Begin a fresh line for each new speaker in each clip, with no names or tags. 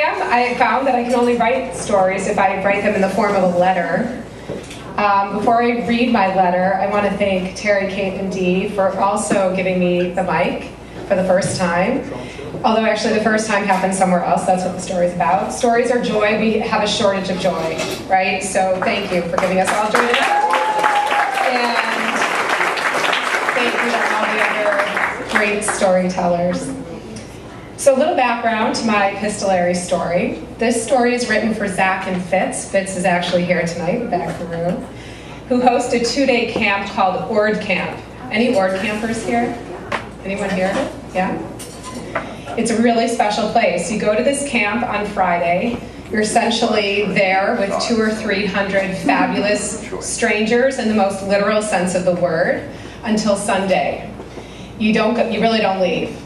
I found that I can only write stories if I write them in the form of a letter. Before I read my letter, I want to thank Terry, Kate, and Dee for also giving me the mic for the first time. Although actually the first time happened somewhere else. That's what the story's about. Stories are joy. We have a shortage of joy, right? So thank you for giving us all joy tonight. And thank you to all the other great storytellers. So a little background to my epistolary story. This story is written for Zach and Fitz. Fitz is actually here tonight in the back of the room, who host a 2-day camp called Ord Camp. Any Ord campers here? Anyone here? Yeah? It's a really special place. You go to this camp on Friday. You're essentially there with 200 or 300 fabulous strangers in the most literal sense of the word until Sunday. You really don't leave.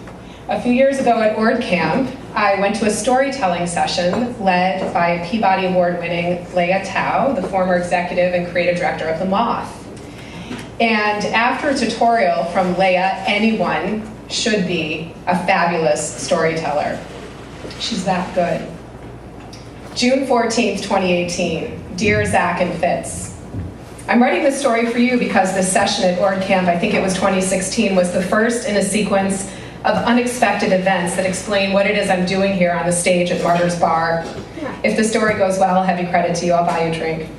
A few years ago at Ord Camp, I went to a storytelling session led by Peabody Award-winning Leah Tao, the former executive and creative director of The Moth. And after a tutorial from Leah, anyone should be a fabulous storyteller. She's that good. June 14th, 2018. Dear Zach and Fitz, I'm writing this story for you because this session at Ord Camp, I think it was 2016, was the first in a sequence of unexpected events that explain what it is I'm doing here on the stage at Martyr's Bar. If the story goes well, I'll have you credit to you, I'll buy you a drink.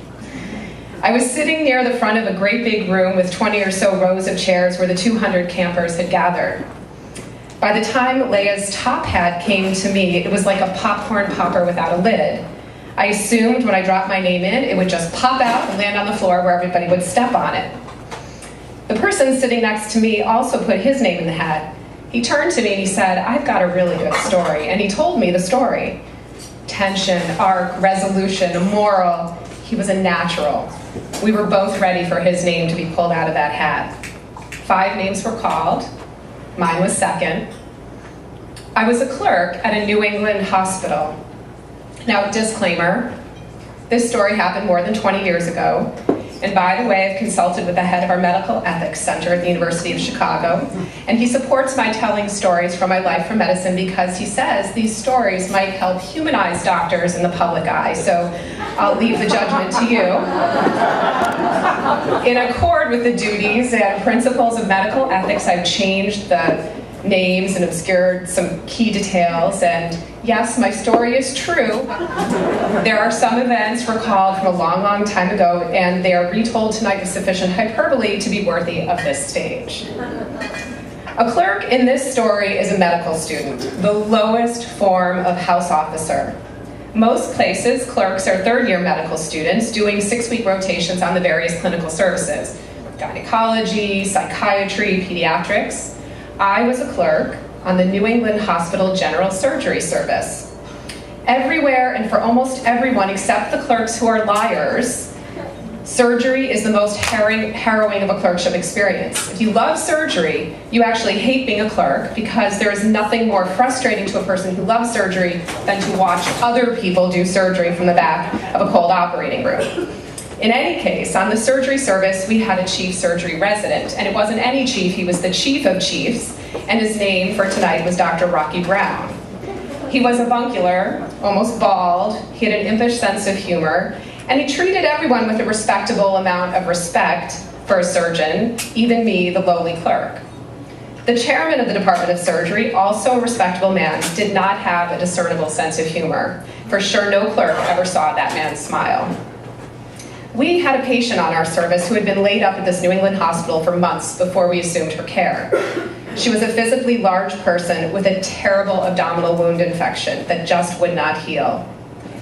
I was sitting near the front of a great big room with 20 or so rows of chairs where the 200 campers had gathered. By the time Leia's top hat came to me, it was like a popcorn popper without a lid. I assumed when I dropped my name in, it would just pop out and land on the floor where everybody would step on it. The person sitting next to me also put his name in the hat. He turned to me and he said, I've got a really good story. And he told me the story. Tension, arc, resolution, moral. He was a natural. We were both ready for his name to be pulled out of that hat. 5 names were called. Mine was second. I was a clerk at a New England hospital. Now, disclaimer, this story happened more than 20 years ago. And by the way, I've consulted with the head of our medical ethics center at the University of Chicago, and he supports my telling stories from my life from medicine because he says these stories might help humanize doctors in the public eye. So I'll leave the judgment to you. In accord with the duties and principles of medical ethics, I've changed the names and obscured some key details, and yes, my story is true. There are some events recalled from a long, long time ago, and they are retold tonight with sufficient hyperbole to be worthy of this stage. A clerk in this story is a medical student, the lowest form of house officer. Most places, clerks are third-year medical students doing 6-week rotations on the various clinical services, gynecology, psychiatry, pediatrics. I was a clerk on the New England Hospital General Surgery Service. Everywhere and for almost everyone except the clerks who are liars, surgery is the most harrowing of a clerkship experience. If you love surgery, you actually hate being a clerk because there is nothing more frustrating to a person who loves surgery than to watch other people do surgery from the back of a cold operating room. In any case, on the surgery service, we had a chief surgery resident, and it wasn't any chief, he was the chief of chiefs, and his name for tonight was Dr. Rocky Brown. He was avuncular, almost bald, he had an impish sense of humor, and he treated everyone with a respectable amount of respect for a surgeon, even me, the lowly clerk. The chairman of the Department of Surgery, also a respectable man, did not have a discernible sense of humor. For sure, no clerk ever saw that man smile. We had a patient on our service who had been laid up at this New England hospital for months before we assumed her care. She was a physically large person with a terrible abdominal wound infection that just would not heal.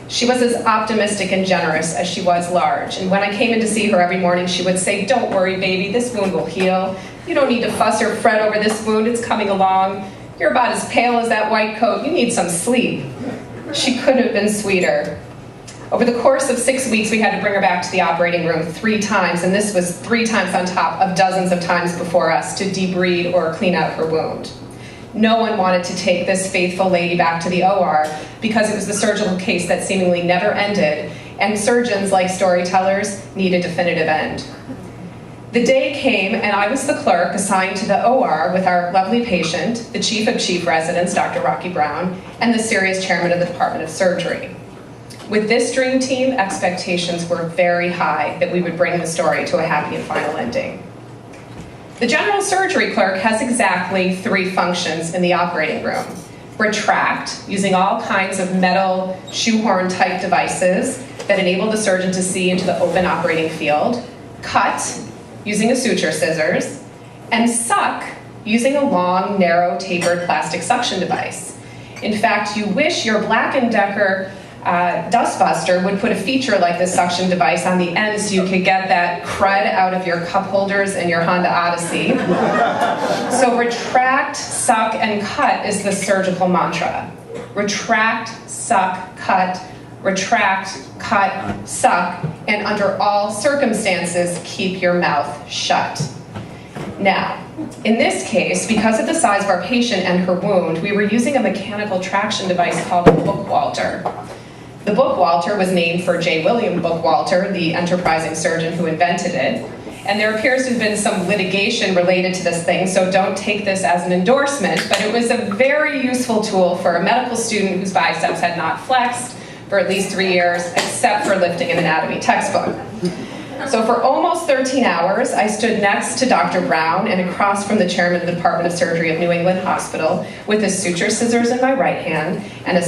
She was as optimistic and generous as she was large, and when I came in to see her every morning, she would say, "Don't worry, baby, this wound will heal. You don't need to fuss or fret over this wound, it's coming along. You're about as pale as that white coat, you need some sleep." She couldn't have been sweeter. Over the course of 6 weeks, we had to bring her back to the operating room 3 times, and this was 3 times on top of dozens of times before us to debride or clean out her wound. No one wanted to take this faithful lady back to the OR because it was the surgical case that seemingly never ended, and surgeons, like storytellers, need a definitive end. The day came and I was the clerk assigned to the OR with our lovely patient, the chief of chief residents, Dr. Rocky Brown, and the serious chairman of the Department of Surgery. With this dream team, expectations were very high that we would bring the story to a happy and final ending. The general surgery clerk has exactly 3 functions in the operating room. Retract, using all kinds of metal shoehorn-type devices that enable the surgeon to see into the open operating field. Cut, using a suture scissors. And suck, using a long, narrow, tapered plastic suction device. In fact, you wish your Black & Decker dustbuster would put a feature like this suction device on the end so you could get that crud out of your cup holders and your Honda Odyssey. So retract, suck, and cut is the surgical mantra. Retract, suck, cut, retract, cut, suck, and under all circumstances, keep your mouth shut. Now, in this case, because of the size of our patient and her wound, we were using a mechanical traction device called a Bookwalter. The Bookwalter was named for J. William Bookwalter, the enterprising surgeon who invented it. And there appears to have been some litigation related to this thing, so don't take this as an endorsement, but it was a very useful tool for a medical student whose biceps had not flexed for at least 3 years, except for lifting an anatomy textbook. So for almost 13 hours, I stood next to Dr. Brown and across from the chairman of the Department of Surgery of New England Hospital with the suture scissors in my right hand and a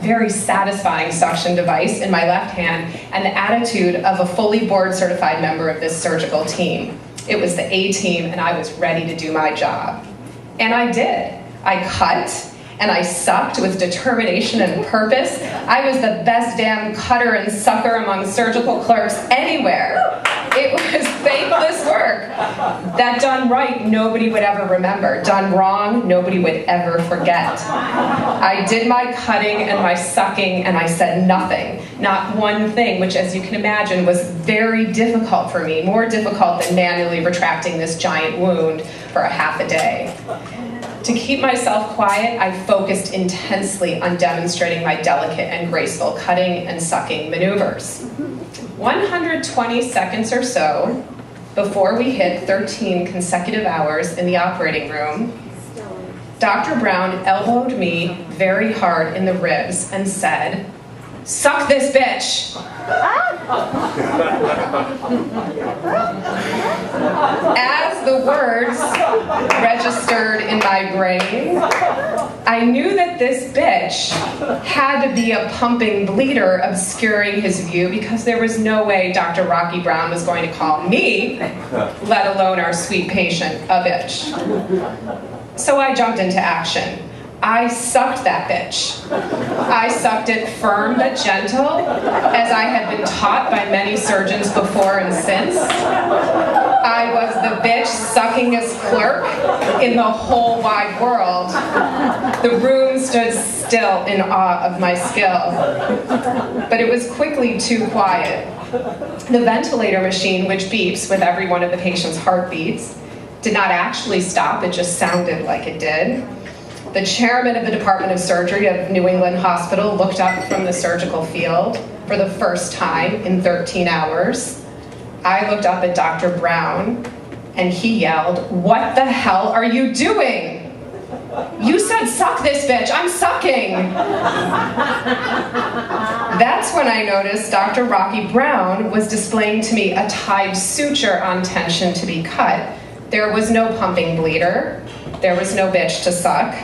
very satisfying suction device in my left hand, and the attitude of a fully board certified member of this surgical team. It was the A team and I was ready to do my job. And I did. I cut. And I sucked with determination and purpose. I was the best damn cutter and sucker among surgical clerks anywhere. It was thankless work. That done right, nobody would ever remember. Done wrong, nobody would ever forget. I did my cutting and my sucking, and I said nothing. Not one thing, which, as you can imagine, was very difficult for me, more difficult than manually retracting this giant wound for a half a day. To keep myself quiet, I focused intensely on demonstrating my delicate and graceful cutting and sucking maneuvers. 120 seconds or so before we hit 13 consecutive hours in the operating room, Dr. Brown elbowed me very hard in the ribs and said, "Suck this bitch." As the words registered in my brain, I knew that this bitch had to be a pumping bleeder obscuring his view, because there was no way Dr. Rocky Brown was going to call me, let alone our sweet patient, a bitch. So I jumped into action. I sucked that bitch. I sucked it firm but gentle, as I had been taught by many surgeons before and since. I was the bitch suckingest clerk in the whole wide world. The room stood still in awe of my skill. But it was quickly too quiet. The ventilator machine, which beeps with every one of the patient's heartbeats, did not actually stop, it just sounded like it did. The chairman of the Department of Surgery of New England Hospital looked up from the surgical field for the first time in 13 hours. I looked up at Dr. Brown, and he yelled, "What the hell are you doing? You said suck this bitch, I'm sucking." That's when I noticed Dr. Rocky Brown was displaying to me a tied suture on tension to be cut. There was no pumping bleeder. There was no bitch to suck.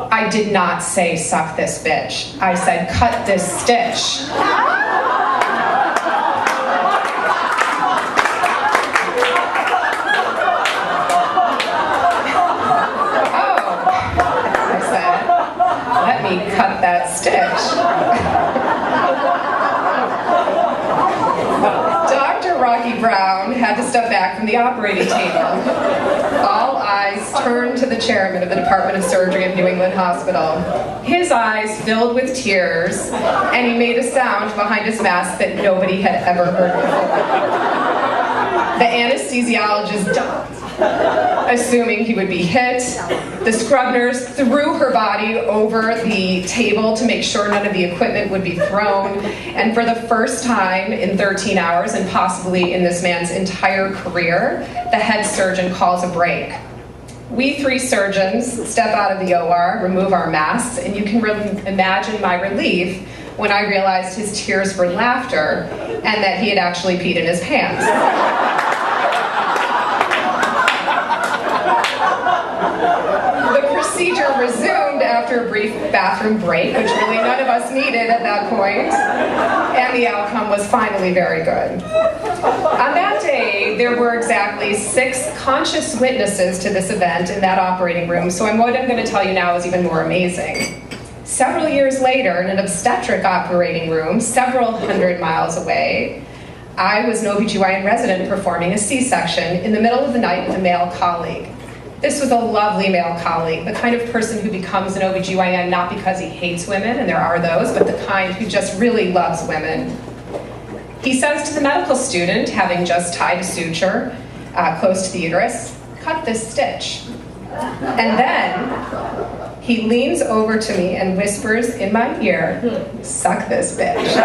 I did not say suck this bitch. I said cut this stitch. Let me cut that stitch. Dr. Rocky Brown had to step back from the operating table. All eyes turned to the chairman of the Department of Surgery of New England Hospital. His eyes filled with tears, and he made a sound behind his mask that nobody had ever heard before. The anesthesiologist assuming he would be hit. The scrub nurse threw her body over the table to make sure none of the equipment would be thrown. And for the first time in 13 hours, and possibly in this man's entire career, the head surgeon calls a break. We three surgeons step out of the OR, remove our masks, and you can imagine my relief when I realized his tears were laughter and that he had actually peed in his pants. The procedure resumed after a brief bathroom break, which really none of us needed at that point, and the outcome was finally very good. On that day, there were exactly 6 conscious witnesses to this event in that operating room, so what I'm going to tell you now is even more amazing. Several years later, in an obstetric operating room several hundred miles away, I was an OBGYN resident performing a C-section in the middle of the night with a male colleague. This was a lovely male colleague, the kind of person who becomes an OBGYN not because he hates women, and there are those, but the kind who just really loves women. He says to the medical student, having just tied a suture close to the uterus, "Cut this stitch." And then he leans over to me and whispers in my ear, "Suck this bitch."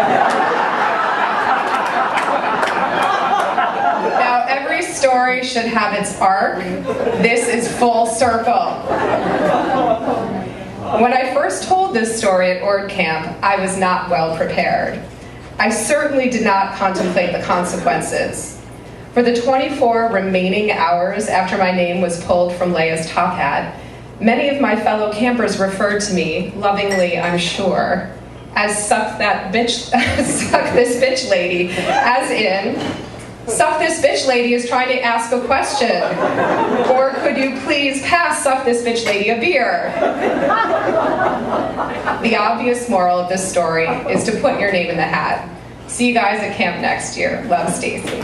Now, every story should have its arc. This is full circle. When I first told this story at Ord Camp, I was not well prepared. I certainly did not contemplate the consequences. For the 24 remaining hours after my name was pulled from Leia's top hat, many of my fellow campers referred to me, lovingly I'm sure, as suck that bitch, suck this bitch lady, as in, suck this bitch lady is trying to ask a question. Or could you please pass suck this bitch lady a beer? The obvious moral of this story is to put your name in the hat. See you guys at camp next year. Love, Stacy.